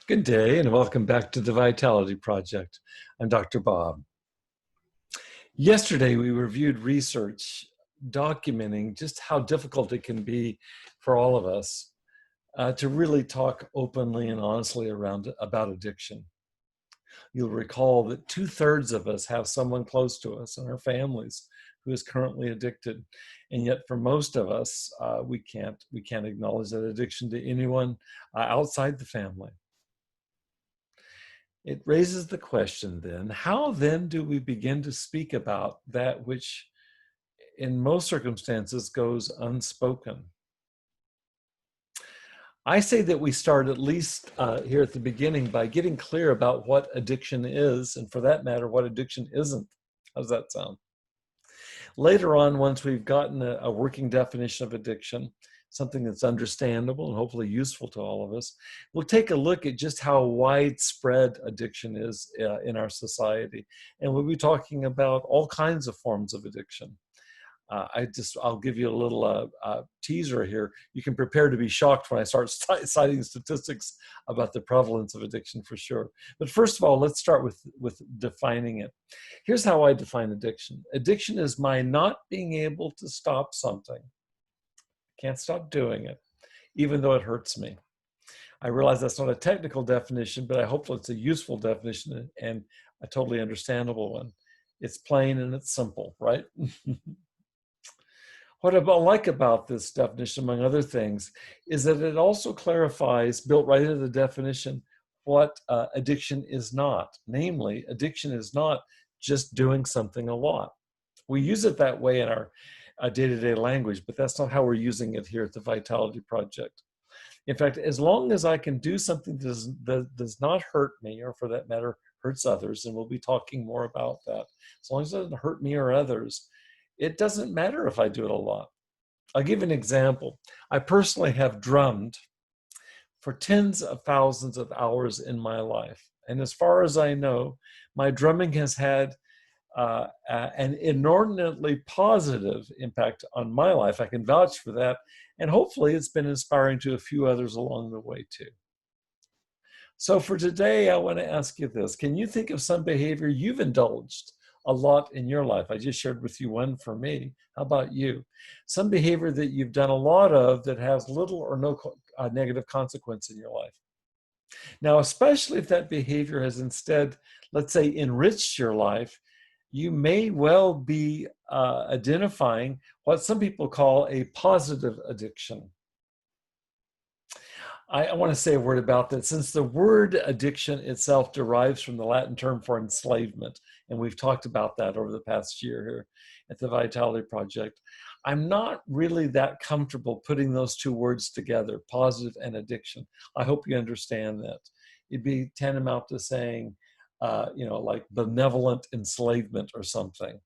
Good day and welcome back to the Vitality Project. I'm Dr. Bob. Yesterday we reviewed research documenting just how difficult it can be for all of us to really talk openly and honestly about addiction. You'll recall that 2/3 of us have someone close to us in our families who is currently addicted, and yet for most of us we can't acknowledge that addiction to anyone outside the family. It raises the question then, how then do we begin to speak about that which in most circumstances goes unspoken? I say that we start at least here at the beginning by getting clear about what addiction is, and for that matter, what addiction isn't. How does that sound? Later on, once we've gotten a working definition of addiction, something that's understandable and hopefully useful to all of us, we'll take a look at just how widespread addiction is in our society. And we'll be talking about all kinds of forms of addiction. I'll give you a little teaser here. You can prepare to be shocked when I start citing statistics about the prevalence of addiction for sure. But first of all, let's start with defining it. Here's how I define addiction. Addiction is my not being able to stop something. Can't stop doing it, even though it hurts me. I realize that's not a technical definition, but I hope it's a useful definition and a totally understandable one. It's plain and it's simple, right? What I like about this definition, among other things, is that it also clarifies, built right into the definition, what addiction is not. Namely, addiction is not just doing something a lot. We use it that way in our day-to-day language, but that's not how we're using it here at the Vitality Project. In fact, as long as I can do something that does not hurt me, or for that matter, hurts others, and we'll be talking more about that, as long as it doesn't hurt me or others, it doesn't matter if I do it a lot. I'll give an example. I personally have drummed for tens of thousands of hours in my life. And as far as I know, my drumming has had an inordinately positive impact on my life. I can vouch for that. And hopefully it's been inspiring to a few others along the way too. So for today, I want to ask you this. Can you think of some behavior you've indulged a lot in your life? I just shared with you one for me. How about you? Some behavior that you've done a lot of that has little or no negative consequence in your life. Now, especially if that behavior has instead, let's say, enriched your life, you may well be identifying what some people call a positive addiction. I want to say a word about that, since the word addiction itself derives from the Latin term for enslavement, and we've talked about that over the past year here at the Vitality Project. I'm not really that comfortable putting those two words together, positive and addiction. I hope you understand that. It'd be tantamount to saying, like benevolent enslavement or something.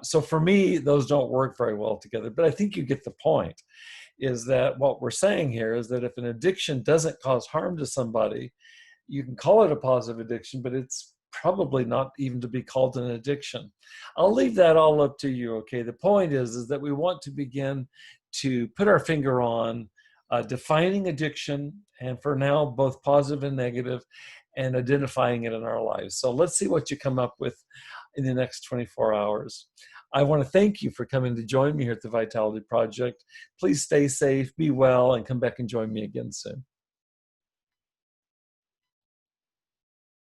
So for me, those don't work very well together, but I think you get the point. Is that what we're saying here is that if an addiction doesn't cause harm to somebody, you can call it a positive addiction, but it's probably not even to be called an addiction. I'll leave that all up to you, okay? The point is that we want to begin to put our finger on defining addiction, and for now, both positive and negative, and identifying it in our lives. So let's see what you come up with in the next 24 hours. I want to thank you for coming to join me here at the Vitality Project. Please stay safe, be well, and come back and join me again soon.